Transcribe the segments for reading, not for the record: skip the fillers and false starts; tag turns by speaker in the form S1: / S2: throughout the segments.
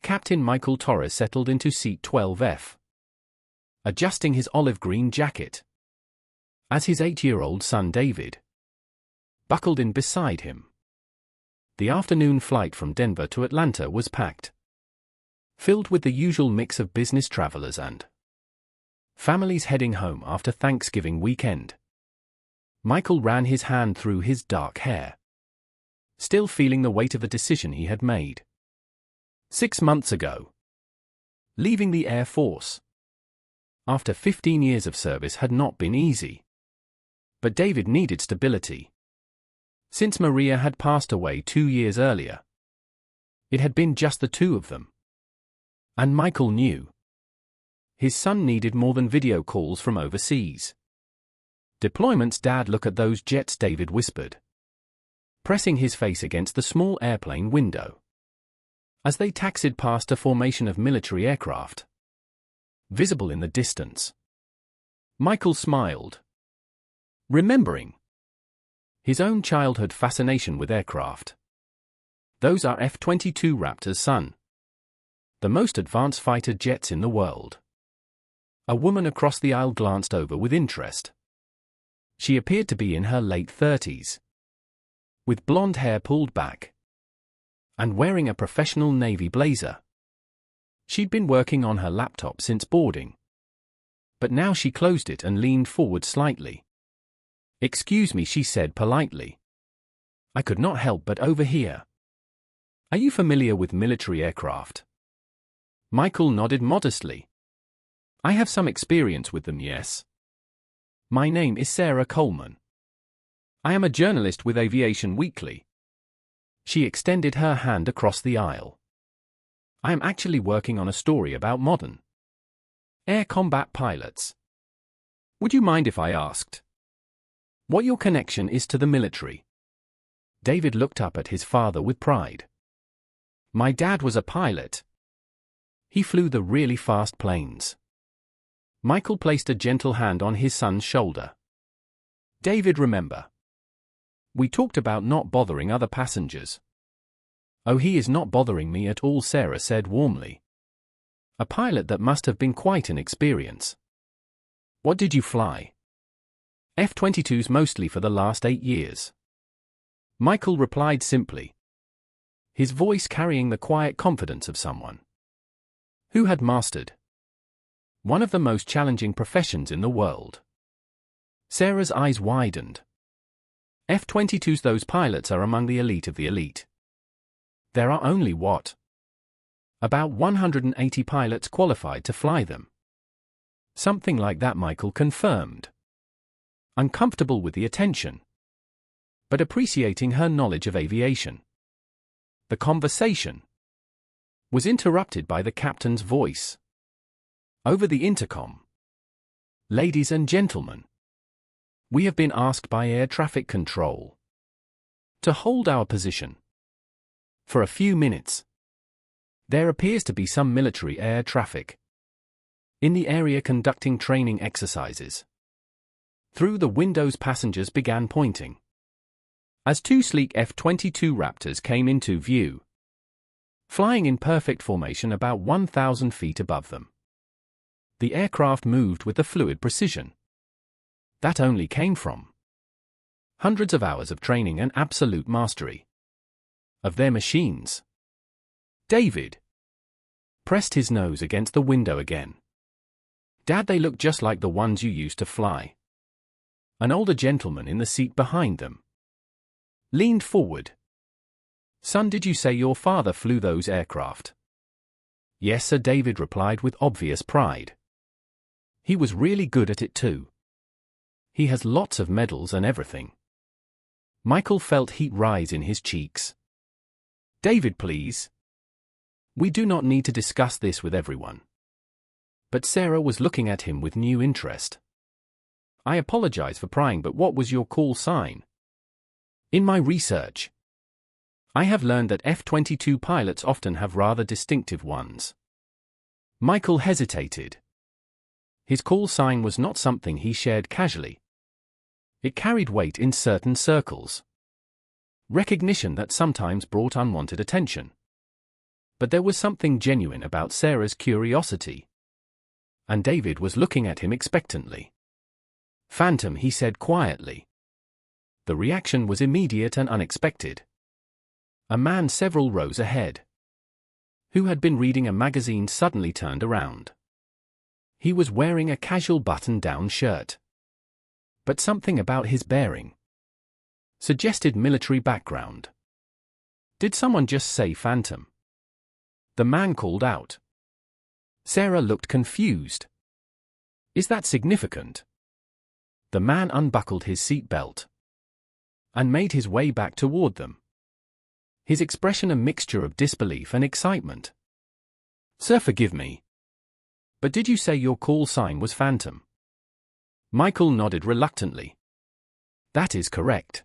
S1: Captain Michael Torres settled into seat 12F, adjusting his olive-green jacket, as his 8-year-old son David buckled in beside him. The afternoon flight from Denver to Atlanta was packed, filled with the usual mix of business travelers and families heading home after Thanksgiving weekend. Michael ran his hand through his dark hair, still feeling the weight of the decision he had made 6 months ago. Leaving the Air Force after 15 years of service had not been easy. But David needed stability. Since Maria had passed away 2 years earlier, it had been just the two of them. And Michael knew his son needed more than video calls from overseas. "Deployments, Dad, look at those jets," David whispered, pressing his face against the small airplane window as they taxied past a formation of military aircraft visible in the distance. Michael smiled, remembering his own childhood fascination with aircraft. "Those are F-22 Raptors, son. The most advanced fighter jets in the world." A woman across the aisle glanced over with interest. She appeared to be in her late 30s, with blonde hair pulled back, and wearing a professional navy blazer. She'd been working on her laptop since boarding, but now she closed it and leaned forward slightly. "Excuse me," she said politely. "I could not help but overhear. Are you familiar with military aircraft?" Michael nodded modestly. "I have some experience with them, yes. My name is Sarah Coleman. I am a journalist with Aviation Weekly." She extended her hand across the aisle. "I am actually working on a story about modern air combat pilots. Would you mind if I asked what your connection is to the military?" David looked up at his father with pride. "My dad was a pilot. He flew the really fast planes." Michael placed a gentle hand on his son's shoulder. "David, remember, we talked about not bothering other passengers." "Oh, he is not bothering me at all," Sarah said warmly. "A pilot, that must have been quite an experience. What did you fly?" "F-22s mostly for the last 8 years." Michael replied simply, his voice carrying the quiet confidence of someone who had mastered one of the most challenging professions in the world. Sarah's eyes widened. "F-22s, those pilots are among the elite of the elite. There are only what? About 180 pilots qualified to fly them." "Something like that," Michael confirmed, uncomfortable with the attention, but appreciating her knowledge of aviation. The conversation was interrupted by the captain's voice over the intercom. "Ladies and gentlemen, we have been asked by air traffic control to hold our position for a few minutes. There appears to be some military air traffic in the area conducting training exercises." Through the windows, passengers began pointing as 2 sleek F-22 Raptors came into view, flying in perfect formation about 1,000 feet above them. The aircraft moved with the fluid precision that only came from hundreds of hours of training and absolute mastery of their machines. David pressed his nose against the window again. "Dad, they look just like the ones you used to fly." An older gentleman in the seat behind them leaned forward. "Son, did you say your father flew those aircraft?" "Yes, sir," David replied with obvious pride. "He was really good at it too. He has lots of medals and everything." Michael felt heat rise in his cheeks. "David, please. We do not need to discuss this with everyone." But Sarah was looking at him with new interest. "I apologize for prying, but what was your call sign?" "In my research, I have learned that F-22 pilots often have rather distinctive ones." Michael hesitated. His call sign was not something he shared casually. It carried weight in certain circles, recognition that sometimes brought unwanted attention. But there was something genuine about Sarah's curiosity. And David was looking at him expectantly. "Phantom," he said quietly. The reaction was immediate and unexpected. A man several rows ahead, who had been reading a magazine, suddenly turned around. He was wearing a casual button-down shirt. But something about his bearing suggested military background. "Did someone just say Phantom?" the man called out. Sarah looked confused. "Is that significant?" The man unbuckled his seat belt and made his way back toward them, his expression a mixture of disbelief and excitement. "Sir, forgive me, but did you say your call sign was Phantom?" Michael nodded reluctantly. "That is correct.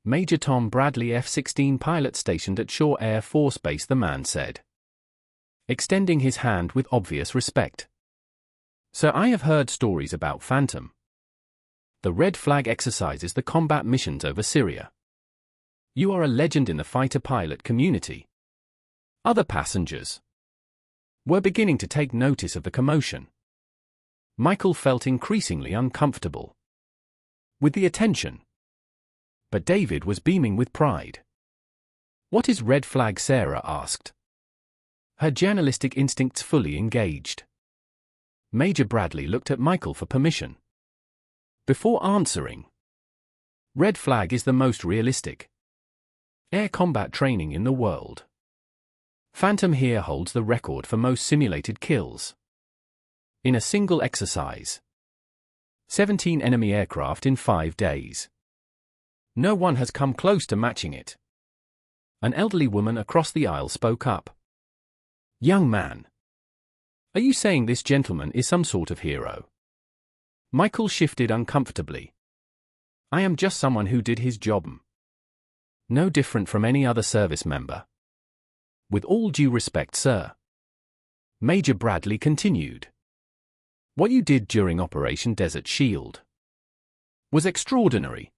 S1: Major Tom Bradley, F-16 pilot stationed at Shaw Air Force Base," the man said, extending his hand with obvious respect. "Sir, I have heard stories about Phantom. The Red Flag exercises, the combat missions over Syria. You are a legend in the fighter pilot community." Other passengers were beginning to take notice of the commotion. Michael felt increasingly uncomfortable with the attention. But David was beaming with pride. "What is Red Flag?" Sarah asked, her journalistic instincts fully engaged. Major Bradley looked at Michael for permission before answering. "Red Flag is the most realistic air combat training in the world. Phantom here holds the record for most simulated kills in a single exercise. 17 enemy aircraft in 5 days. No one has come close to matching it." An elderly woman across the aisle spoke up. "Young man, are you saying this gentleman is some sort of hero?" Michael shifted uncomfortably. "I am just someone who did his job. No different from any other service member. With all due respect, sir." Major Bradley continued. "What you did during Operation Desert Shield was extraordinary.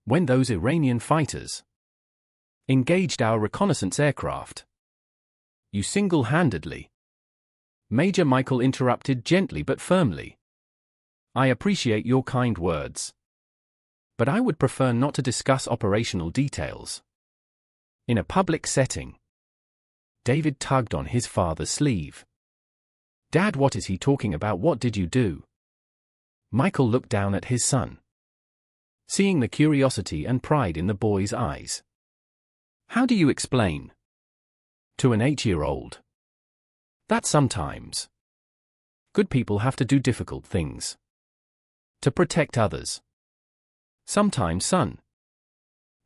S1: When those Iranian fighters engaged our reconnaissance aircraft, you single-handedly—" Major Michael interrupted gently but firmly. "I appreciate your kind words, but I would prefer not to discuss operational details in a public setting." David tugged on his father's sleeve. "Dad, what is he talking about? What did you do?" Michael looked down at his son, seeing the curiosity and pride in the boy's eyes. "How do you explain to an 8-year-old that sometimes good people have to do difficult things to protect others? Sometimes, son,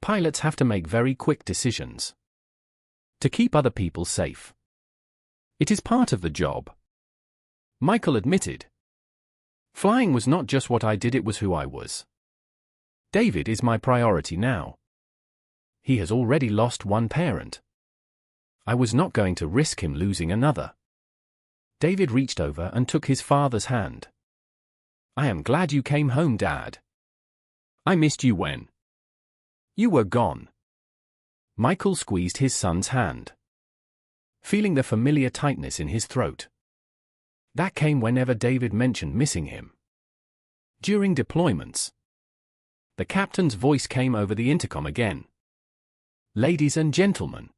S1: pilots have to make very quick decisions to keep other people safe. It is part of the job." Michael admitted. "Flying was not just what I did, it was who I was. David is my priority now. He has already lost one parent. I was not going to risk him losing another." David reached over and took his father's hand. "I am glad you came home, Dad. I missed you when you were gone." Michael squeezed his son's hand, feeling the familiar tightness in his throat that came whenever David mentioned missing him. During deployments, the captain's voice came over the intercom again. "Ladies and gentlemen,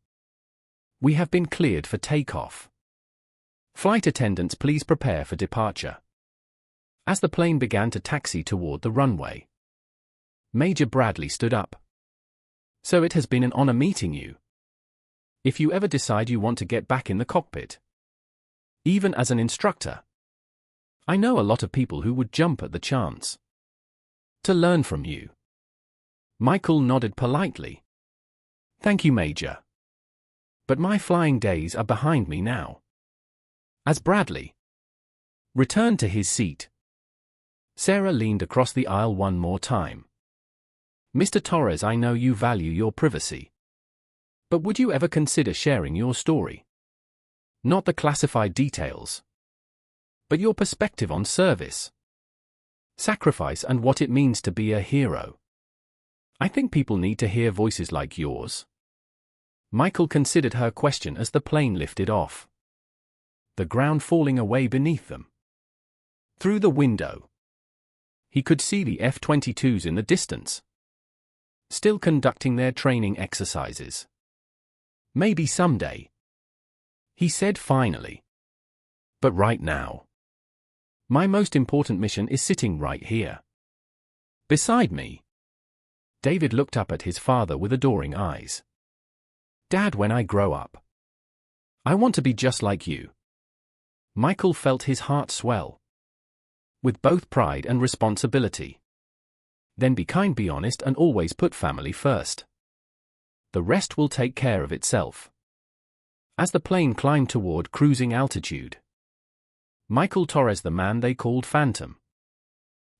S1: we have been cleared for takeoff. Flight attendants, please prepare for departure." As the plane began to taxi toward the runway, Major Bradley stood up. "So it has been an honor meeting you. If you ever decide you want to get back in the cockpit, even as an instructor, I know a lot of people who would jump at the chance to learn from you." Michael nodded politely. "Thank you, Major. But my flying days are behind me now." As Bradley returned to his seat, Sarah leaned across the aisle one more time. "Mr. Torres, I know you value your privacy. But would you ever consider sharing your story? Not the classified details, but your perspective on service, sacrifice, and what it means to be a hero. I think people need to hear voices like yours." Michael considered her question as the plane lifted off, the ground falling away beneath them. Through the window, he could see the F-22s in the distance, still conducting their training exercises. Maybe someday, he said finally. But right now, my most important mission is sitting right here, beside me. David looked up at his father with adoring eyes. Dad, when I grow up, I want to be just like you. Michael felt his heart swell, with both pride and responsibility. Then be kind, be honest, and always put family first. The rest will take care of itself. As the plane climbed toward cruising altitude, Michael Torres, the man they called Phantom,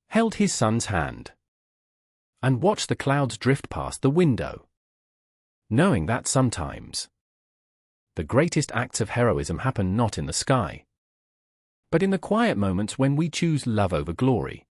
S1: held his son's hand and watched the clouds drift past the window, knowing that sometimes the greatest acts of heroism happen not in the sky, but in the quiet moments when we choose love over glory.